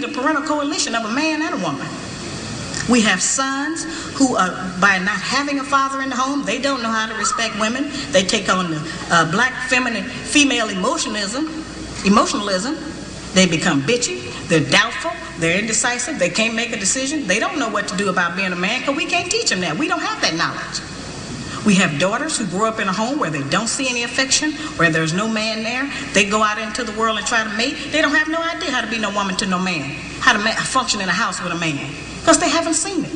the parental coalition of a man and a woman. We have sons who, by not having a father in the home, they don't know how to respect women. They take on the black female emotionalism. They become bitchy. They're doubtful. They're indecisive. They can't make a decision. They don't know what to do about being a man because we can't teach them that. We don't have that knowledge. We have daughters who grow up in a home where they don't see any affection, where there's no man there. They go out into the world and try to mate. They don't have no idea how to be no woman to no man, how to function in a house with a man, because they haven't seen it.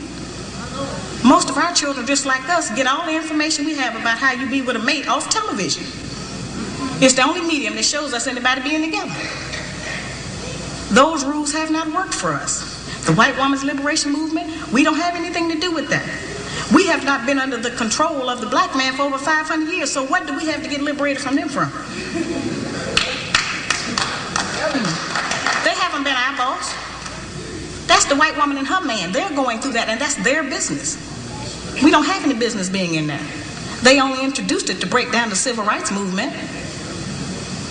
Most of our children, just like us, get all the information we have about how you be with a mate off television. It's the only medium that shows us anybody being together. Those rules have not worked for us. The white woman's liberation movement, we don't have anything to do with that. We have not been under the control of the black man for over 500 years, so what do we have to get liberated from them from? They haven't been our boss. That's the white woman and her man. They're going through that, and that's their business. We don't have any business being in that. They only introduced it to break down the civil rights movement.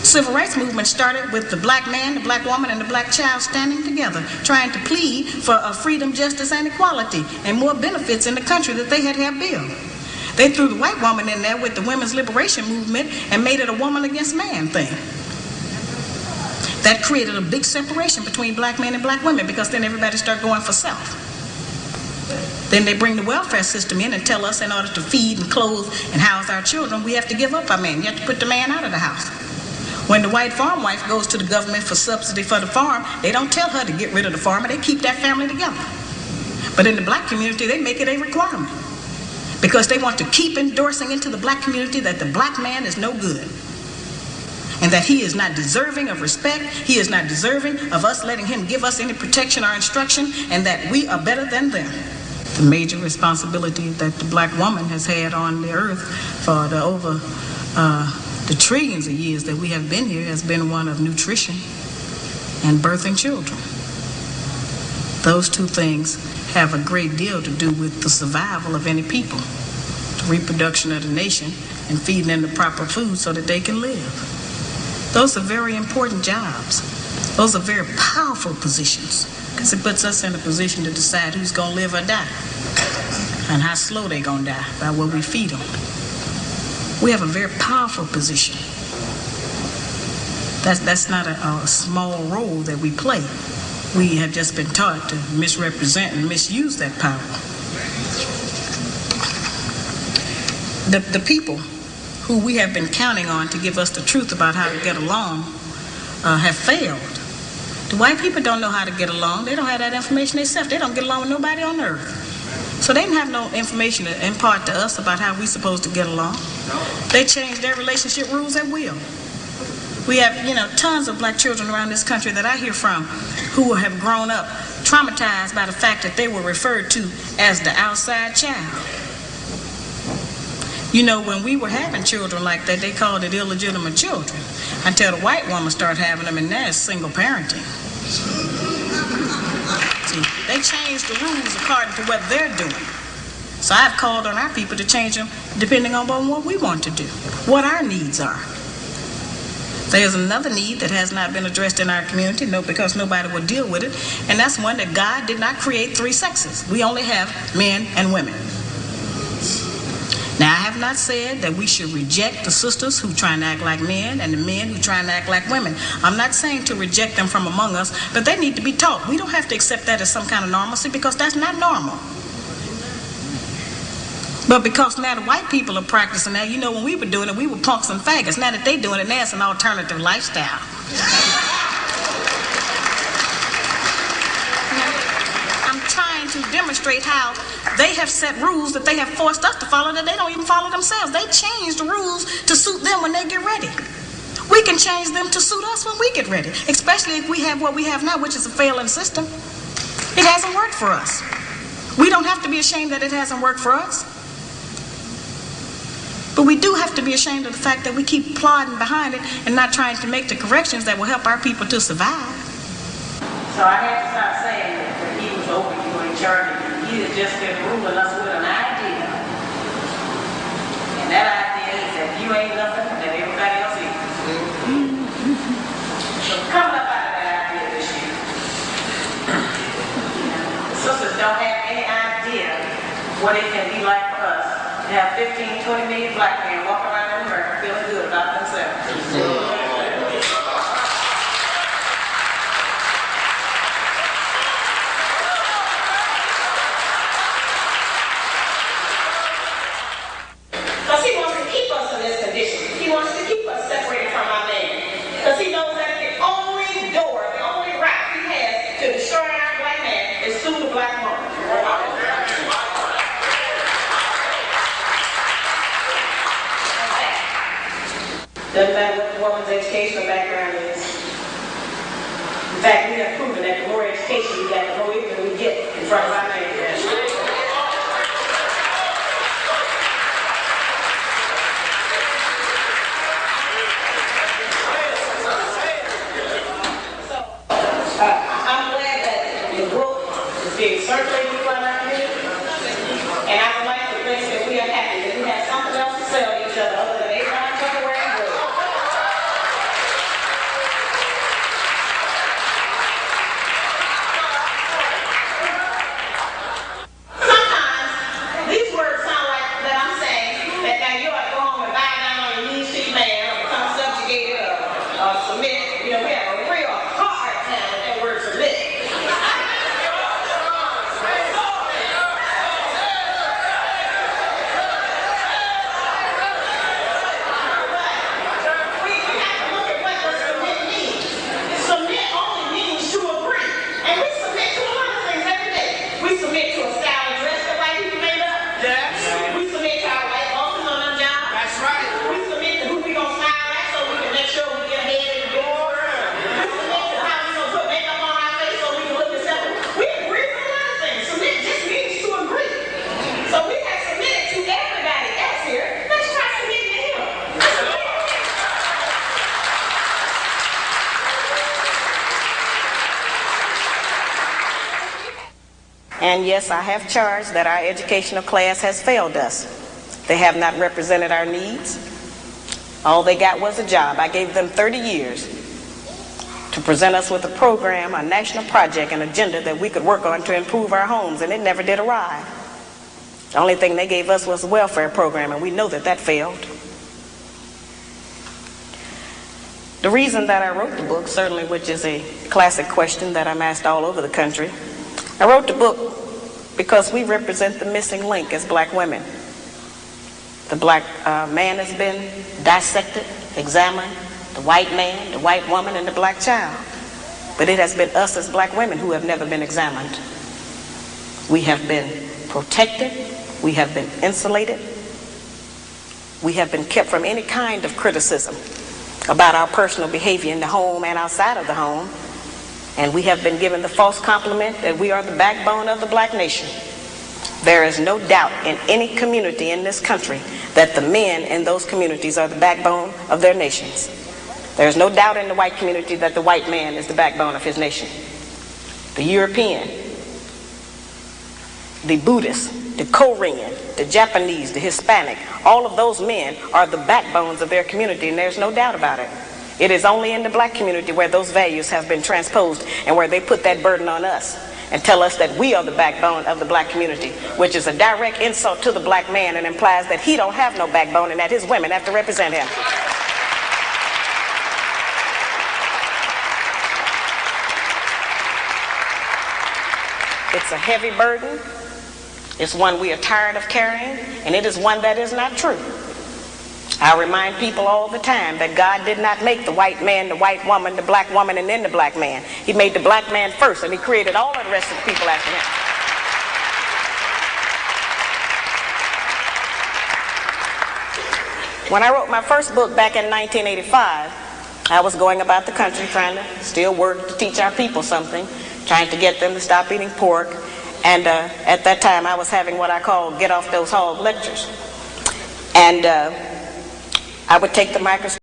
Civil rights movement started with the black man, the black woman, and the black child standing together, trying to plead for freedom, justice, and equality, and more benefits in the country that they had built. They threw the white woman in there with the women's liberation movement and made it a woman against man thing. That created a big separation between black men and black women, because then everybody started going for self. Then they bring the welfare system in and tell us in order to feed and clothe and house our children, we have to give up our man. You have to put the man out of the house. When the white farm wife goes to the government for subsidy for the farm, they don't tell her to get rid of the farmer. They keep that family together. But in the black community, they make it a requirement, because they want to keep endorsing into the black community that the black man is no good, and that he is not deserving of respect. He is not deserving of us letting him give us any protection or instruction, and that we are better than them. The major responsibility that the black woman has had on the earth for the trillions of years that we have been here has been one of nutrition and birthing children. Those two things have a great deal to do with the survival of any people, the reproduction of the nation, and feeding them the proper food so that they can live. Those are very important jobs. Those are very powerful positions, because it puts us in a position to decide who's going to live or die, and how slow they're going to die, by what we feed them. We have a very powerful position. That's not a small role that we play. We have just been taught to misrepresent and misuse that power. The people who we have been counting on to give us the truth about how to get along have failed. The white people don't know how to get along. They don't have that information themselves. They don't get along with nobody on earth. So they didn't have no information to impart to us about how we're supposed to get along. They change their relationship rules at will. We have, tons of black children around this country that I hear from who have grown up traumatized by the fact that they were referred to as the outside child. When we were having children like that, they called it illegitimate children, until the white woman started having them, and now it's single parenting. See, they changed the rules according to what they're doing. So I've called on our people to change them depending on what we want to do, what our needs are. There's another need that has not been addressed in our community, because nobody will deal with it, and that's one that God did not create three sexes. We only have men and women. Now, I have not said that we should reject the sisters who try and act like men and the men who try and act like women. I'm not saying to reject them from among us, but they need to be taught. We don't have to accept that as some kind of normalcy, because that's not normal. But because now the white people are practicing that, when we were doing it, we were punks and faggots. Now that they're doing it, now it's an alternative lifestyle. I'm trying to demonstrate how they have set rules that they have forced us to follow that they don't even follow themselves. They change the rules to suit them when they get ready. We can change them to suit us when we get ready, especially if we have what we have now, which is a failing system. It hasn't worked for us. We don't have to be ashamed that it hasn't worked for us. But we do have to be ashamed of the fact that we keep plodding behind it and not trying to make the corrections that will help our people to survive. So I had to start saying that he was over you in charge. He has just been ruling us with an idea. And that idea is that you ain't nothing, that everybody else is. So coming up out of that idea this year, what it can be like for us to have 15, 20 million black men walk around in America feeling good about themselves. Because he wants to keep us in this condition. He wants to keep us separated from our man. Because he knows that the only door, the only route he has to destroy our black man is through the black woman. Doesn't matter what the woman's educational background is. In fact, we have proven that the more education we get, the more ignorant we get in front of our man. I'm glad that the book is being circulated throughout our community, and I would like to think that we are happy that we have something else to sell each other other than Avon, Tupperware, and wood. Sometimes these words sound like that I'm saying that now you ought to go home and bow down on your knees to your man or become subjugated or submit. You know, we have a real hard time with that word submit. And yes, I have charged that our educational class has failed us. They have not represented our needs. All they got was a job. I gave them 30 years to present us with a program, a national project, an agenda that we could work on to improve our homes, and it never did arrive. The only thing they gave us was a welfare program, and we know that that failed. The reason that I wrote the book, certainly, which is a classic question that I'm asked all over the country, I wrote the book because we represent the missing link as black women. The black man has been dissected, examined, the white man, the white woman, and the black child. But it has been us as black women who have never been examined. We have been protected, we have been insulated, we have been kept from any kind of criticism about our personal behavior in the home and outside of the home. And we have been given the false compliment that we are the backbone of the black nation. There is no doubt in any community in this country that the men in those communities are the backbone of their nations. There is no doubt in the white community that the white man is the backbone of his nation. The European, the Buddhist, the Korean, the Japanese, the Hispanic, all of those men are the backbones of their community, and there's no doubt about it. It is only in the black community where those values have been transposed and where they put that burden on us and tell us that we are the backbone of the black community, which is a direct insult to the black man and implies that he don't have no backbone and that his women have to represent him. It's a heavy burden. It's one we are tired of carrying, and it is one that is not true. I remind people all the time that God did not make the white man, the white woman, the black woman, and then the black man. He made the black man first, and he created all of the rest of the people after him. When I wrote my first book back in 1985, I was going about the country trying to still work to teach our people something, trying to get them to stop eating pork. And at that time, I was having what I call get off those hog lectures. And I would take the microscope